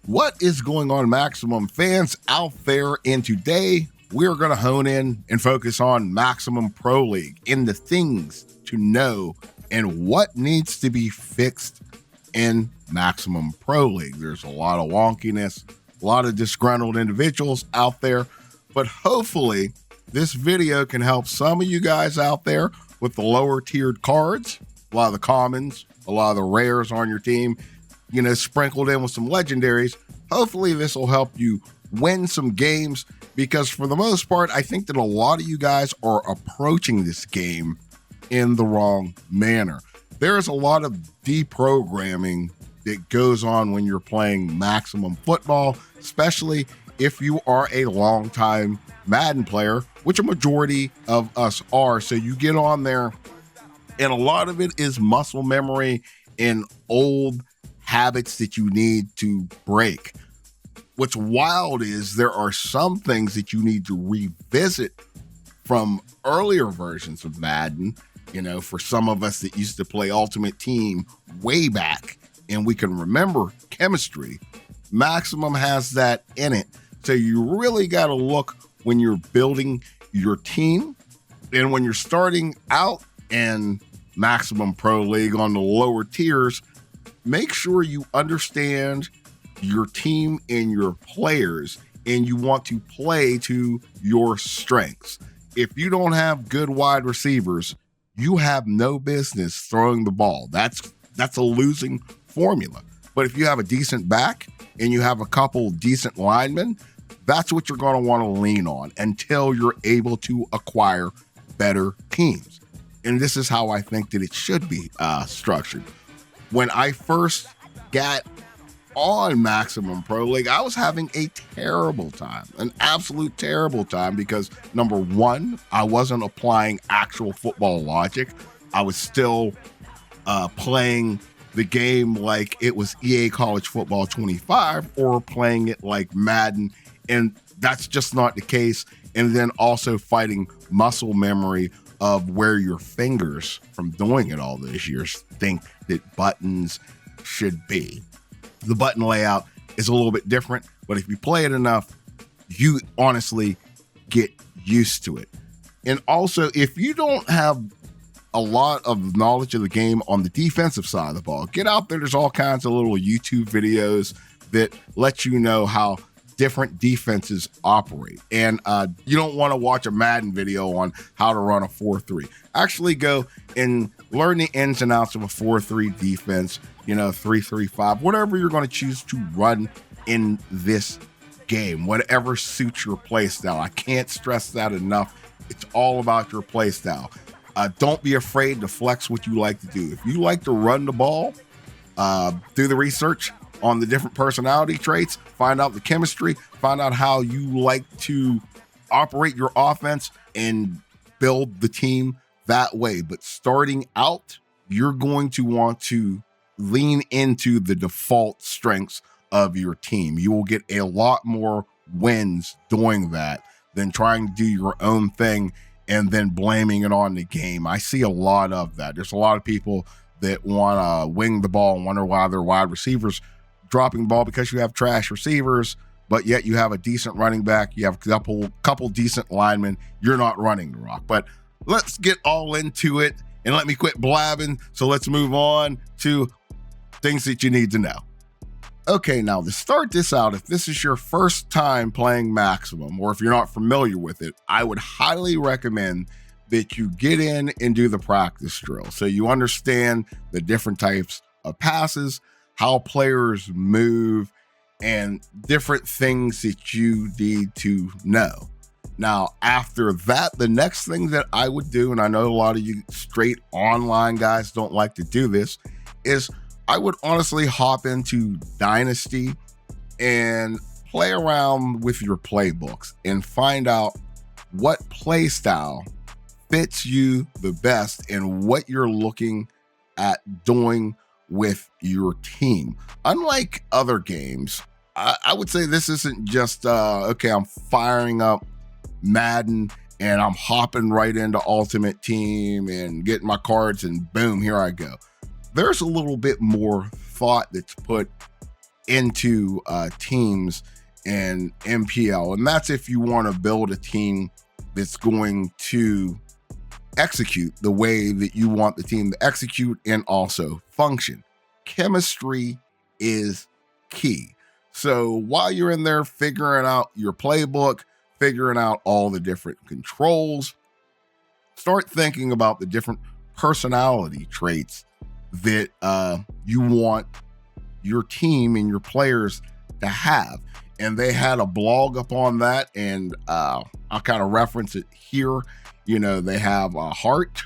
What is going on, Maximum fans out there? And today we're going to hone in and focus on Maximum Pro League and the things to know and what needs to be fixed in Maximum Pro League. There's a lot of wonkiness, a lot of disgruntled individuals out there, but hopefully this video can help some of you guys out there with the lower tiered cards, a lot of the commons, a lot of the rares on your team, sprinkled in with some legendaries. Hopefully this will help you win some games, because for the most part, I think that a lot of you guys are approaching this game in the wrong manner. There's a lot of deprogramming that goes on when you're playing Maximum Football, especially if you are a longtime Madden player, which a majority of us are. So you get on there, and a lot of it is muscle memory and old habits that you need to break. What's wild is there are some things that you need to revisit from earlier versions of Madden. For some of us that used to play Ultimate Team way back and we can remember chemistry, Maximum has that in it. So you really got to look when you're building your team and when you're starting out in Maximum Pro League on the lower tiers. Make sure you understand your team and your players, and you want to play to your strengths. If you don't have good wide receivers, you have no business throwing the ball. That's a losing formula. But if you have a decent back and you have a couple decent linemen, that's what you're going to want to lean on until you're able to acquire better teams. And this is how I think that it should be structured. When I first got on Maximum Pro League, I was having a terrible time, an absolute terrible time, because number one, I wasn't applying actual football logic. I was still playing the game like it was EA College Football 25 or playing it like Madden, and that's just not the case. And then also fighting muscle memory of where your fingers from doing it all those years think that buttons should be. The button layout is a little bit different, but if you play it enough, you honestly get used to it. And also, if you don't have a lot of knowledge of the game on the defensive side of the ball, get out there. There's all kinds of little YouTube videos that let you know how different defenses operate. And you don't want to watch a Madden video on how to run a 4-3. Actually go and learn the ins and outs of a 4-3 defense, 3-3-5, whatever you're going to choose to run in this game, whatever suits your play style. I can't stress that enough. It's all about your play style. Don't be afraid to flex what you like to do. If you like to run the ball, do the research on the different personality traits, find out the chemistry, find out how you like to operate your offense and build the team that way. But starting out, you're going to want to lean into the default strengths of your team. You will get a lot more wins doing that than trying to do your own thing and then blaming it on the game. I see a lot of that. There's a lot of people that want to wing the ball and wonder why their wide receivers dropping the ball because you have trash receivers, but yet you have a decent running back, you have a couple decent linemen, you're not running the rock. But let's get all into it and let me quit blabbing. So let's move on to things that you need to know. Okay, now to start this out, if this is your first time playing Maximum, or if you're not familiar with it, I would highly recommend that you get in and do the practice drill so you understand the different types of passes, how players move, and different things that you need to know. Now, after that, the next thing that I would do, and I know a lot of you straight online guys don't like to do this, is I would honestly hop into Dynasty and play around with your playbooks and find out what play style fits you the best and what you're looking at doing with your team. Unlike other games, I would say this isn't just, okay, I'm firing up Madden and I'm hopping right into Ultimate Team and getting my cards and boom, here I go. There's a little bit more thought that's put into teams in MPL. And that's if you want to build a team that's going to execute the way that you want the team to execute and also function. Chemistry is key. So while you're in there figuring out your playbook, figuring out all the different controls, start thinking about the different personality traits that you want your team and your players to have. And they had a blog up on that, and I'll kind of reference it here. You know, they have a heart,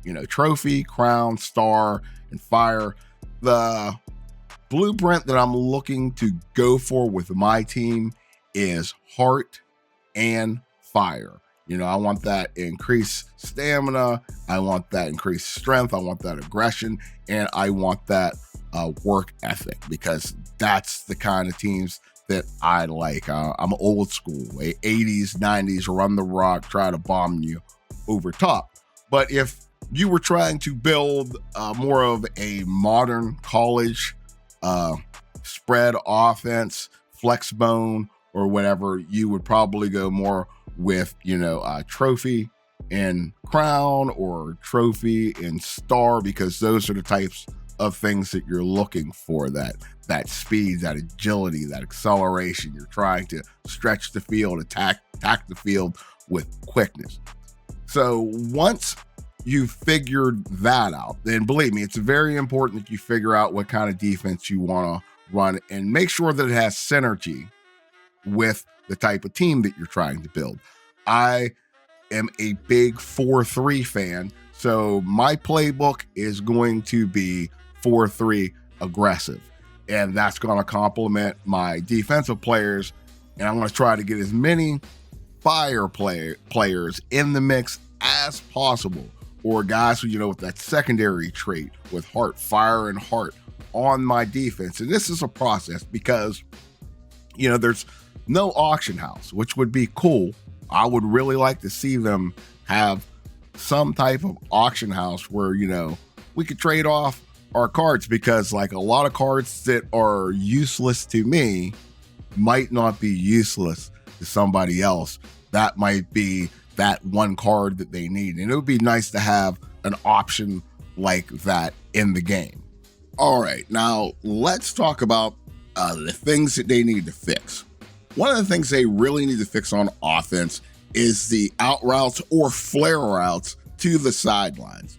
you know, trophy, crown, star, and fire. The blueprint that I'm looking to go for with my team is heart and fire. You know, I want that increased stamina. I want that increased strength. I want that aggression, and I want that work ethic, because that's the kind of teams that I like. I'm old school, 80s, 90s, run the rock, try to bomb you over top. But if you were trying to build more of a modern college spread offense, flex bone, or whatever, you would probably go more with, you know, trophy and crown, or trophy and star, because those are the types of things that you're looking for, that speed, that agility, that acceleration. You're trying to stretch the field, attack the field with quickness. So once you figured that out, then believe me, it's very important that you figure out what kind of defense you want to run, and make sure that it has synergy with the type of team that you're trying to build. I am a big 4-3 fan, so my playbook is going to be 4-3 aggressive, and that's going to complement my defensive players, and I'm going to try to get as many fire players in the mix as possible, or guys who, you know, with that secondary trait with heart, fire and heart on my defense. And this is a process because, you know, there's no auction house, which would be cool. I would really like to see them have some type of auction house where, you know, we could trade off our cards, because like a lot of cards that are useless to me might not be useless to somebody else. That might be that one card that they need. And it would be nice to have an option like that in the game. All right, now let's talk about the things that they need to fix. One of the things they really need to fix on offense is the out routes or flare routes to the sidelines.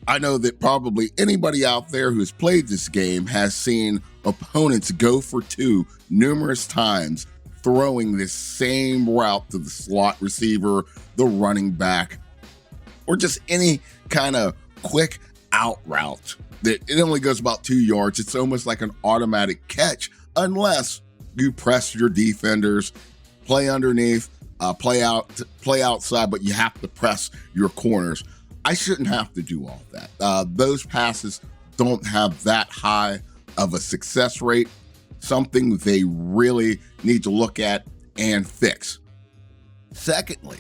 I know that probably anybody out there who's played this game has seen opponents go for two numerous times, throwing this same route to the slot receiver, the running back, or just any kind of quick out route that it only goes about 2 yards. It's almost like an automatic catch, unless you press your defenders, play underneath, play outside, but you have to press your corners. I shouldn't have to do all that. Those passes don't have that high of a success rate, something they really need to look at and fix. Secondly,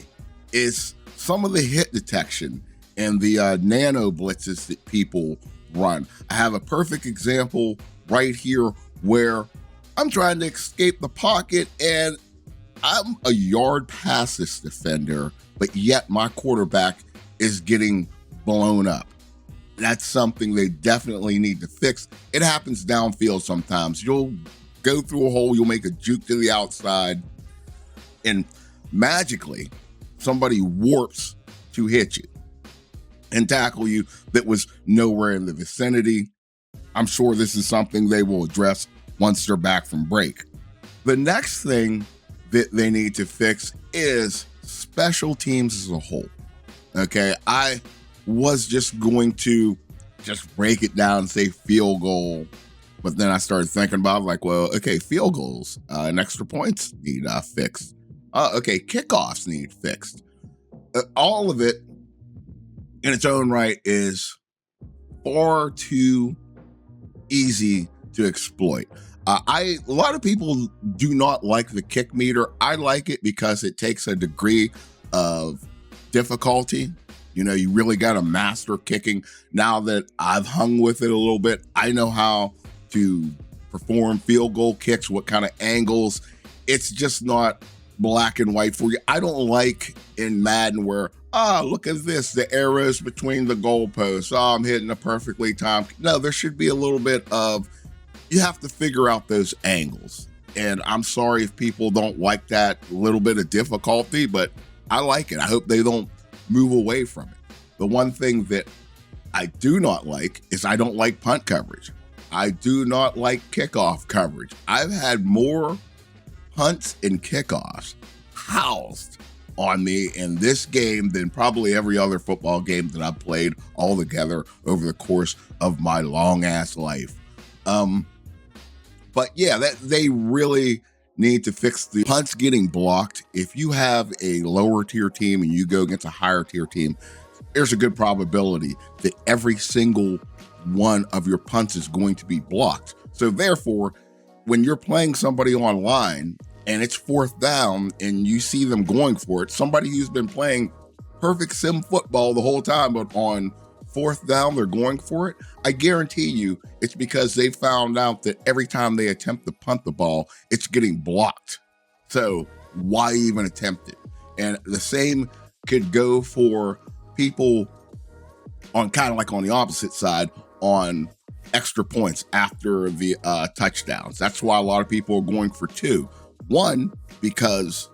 is some of the hit detection and the nano blitzes that people run. I have a perfect example right here where I'm trying to escape the pocket and I'm a yard past this defender, but yet my quarterback is getting blown up. That's something they definitely need to fix. It happens downfield sometimes. You'll go through a hole, you'll make a juke to the outside, and magically somebody warps to hit you and tackle you that was nowhere in the vicinity. I'm sure this is something they will address once they're back from break. The next thing that they need to fix is special teams as a whole. Okay, I was just going to just break it down and say field goal, but then I started thinking about like, well, okay, field goals and extra points need fixed. Okay, kickoffs need fixed. All of it in its own right is far too easy to exploit. A lot of people do not like the kick meter. I like it because it takes a degree of difficulty. You know, you really got to master kicking. Now that I've hung with it a little bit, I know how to perform field goal kicks, what kind of angles. It's just not black and white for you. I don't like in Madden where, look at this, the arrows between the goalposts. I'm hitting a perfectly timed. No, there should be a little bit of, you have to figure out those angles. And I'm sorry if people don't like that little bit of difficulty, but I like it. I hope they don't move away from it. The one thing that I do not like is I don't like punt coverage. I do not like kickoff coverage. I've had more punts and kickoffs housed on me in this game than probably every other football game that I've played all together over the course of my long ass life. But yeah, they really need to fix the punts getting blocked. If you have a lower tier team and you go against a higher tier team, there's a good probability that every single one of your punts is going to be blocked. So therefore, when you're playing somebody online and it's fourth down and you see them going for it, somebody who's been playing perfect sim football the whole time, but on fourth down, they're going for it, I guarantee you it's because they found out that every time they attempt to punt the ball, it's getting blocked. So why even attempt it? And the same could go for people on kind of like on the opposite side on extra points after the touchdowns. That's why a lot of people are going for two. One, because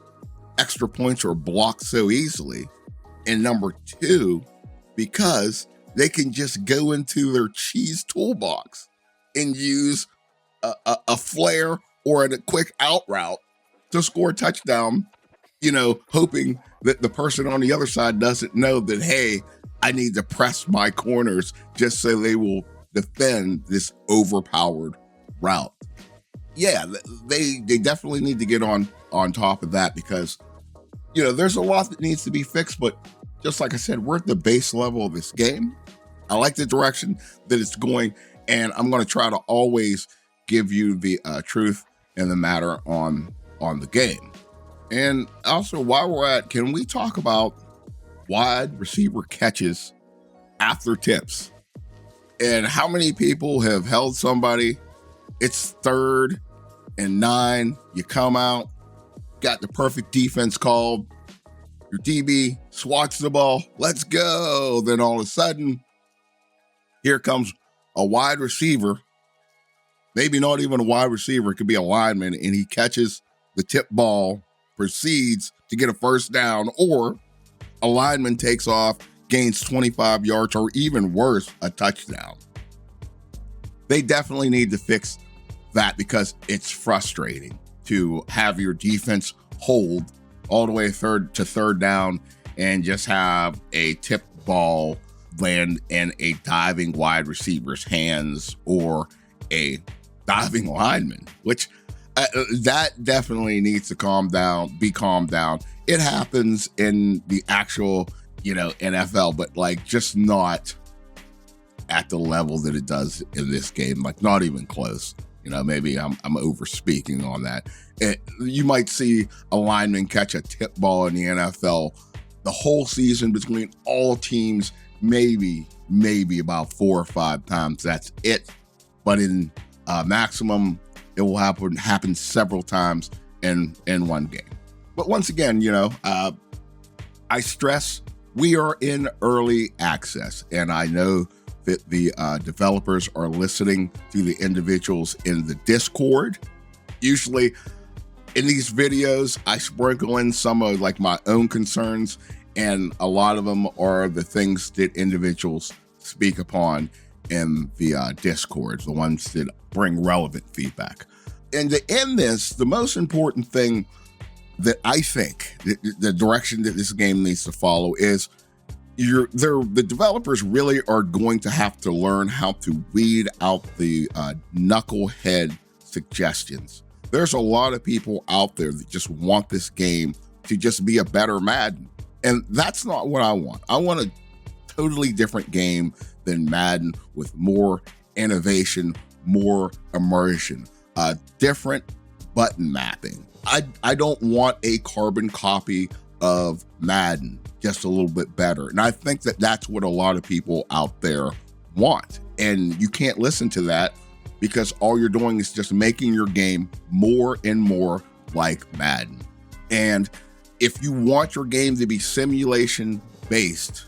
extra points are blocked so easily. And number two, because they can just go into their cheese toolbox and use a flare or a quick out route to score a touchdown, hoping that the person on the other side doesn't know that, hey, I need to press my corners just so they will defend this overpowered route. Yeah, they definitely need to get on top of that because, there's a lot that needs to be fixed, but just like I said, we're at the base level of this game. I like the direction that it's going, and I'm going to try to always give you the truth in the matter on the game. And also, while we're at, can we talk about wide receiver catches after tips? And how many people have held somebody? It's 3rd and 9. You come out, got the perfect defense called. Your DB swats the ball. Let's go. Then all of a sudden, here comes a wide receiver. Maybe not even a wide receiver. It could be a lineman. And he catches the tip ball, proceeds to get a first down, or a lineman takes off, gains 25 yards, or even worse, a touchdown. They definitely need to fix that because it's frustrating to have your defense hold all the way third down and just have a tip ball land in a diving wide receiver's hands or a diving lineman, which that definitely needs to be calmed down. It happens in the actual, NFL, but just not at the level that it does in this game, not even close. Maybe I'm over speaking on that. You might see a lineman catch a tip ball in the NFL the whole season between all teams, maybe about 4 or 5 times. That's it. But in maximum, it will happen several times in one game. But once again, I stress we are in early access, and I know that the developers are listening to the individuals in the Discord. Usually in these videos, I sprinkle in some of my own concerns, and a lot of them are the things that individuals speak upon in the Discords, the ones that bring relevant feedback. And to end this, the most important thing that I think the direction that this game needs to follow is the developers really are going to have to learn how to weed out the knucklehead suggestions. There's a lot of people out there that just want this game to just be a better Madden. And that's not what I want. I want a totally different game than Madden with more innovation, more immersion, different button mapping. I don't want a carbon copy of Madden, just a little bit better. And I think that that's what a lot of people out there want. And you can't listen to that because all you're doing is just making your game more and more like Madden. And if you want your game to be simulation based,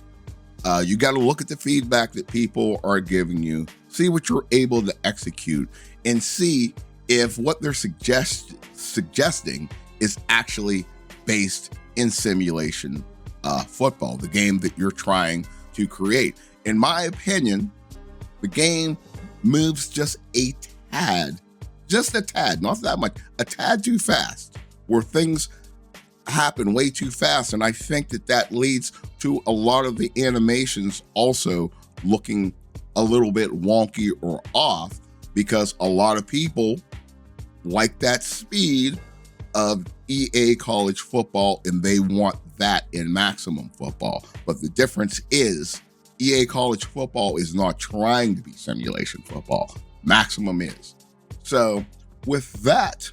you got to look at the feedback that people are giving you, see what you're able to execute, and see if what they're suggesting is actually based in simulation football, the game that you're trying to create. In my opinion, the game moves just a tad, not that much, a tad too fast, where things happen way too fast. And I think that leads to a lot of the animations also looking a little bit wonky or off, because a lot of people like that speed of EA college football and they want that in maximum football. But the difference is EA college football is not trying to be simulation football. Maximum is. So with that,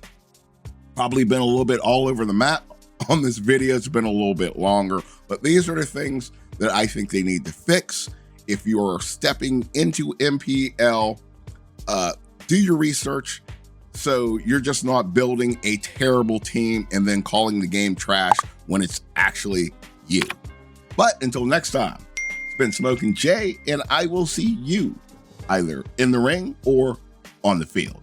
probably been a little bit all over the map on this video. It's been a little bit longer, but these are the things that I think they need to fix. If you are stepping into MPL, do your research so you're just not building a terrible team and then calling the game trash when it's actually you. But until next time, it's been Smoking Jay, and I will see you either in the ring or on the field.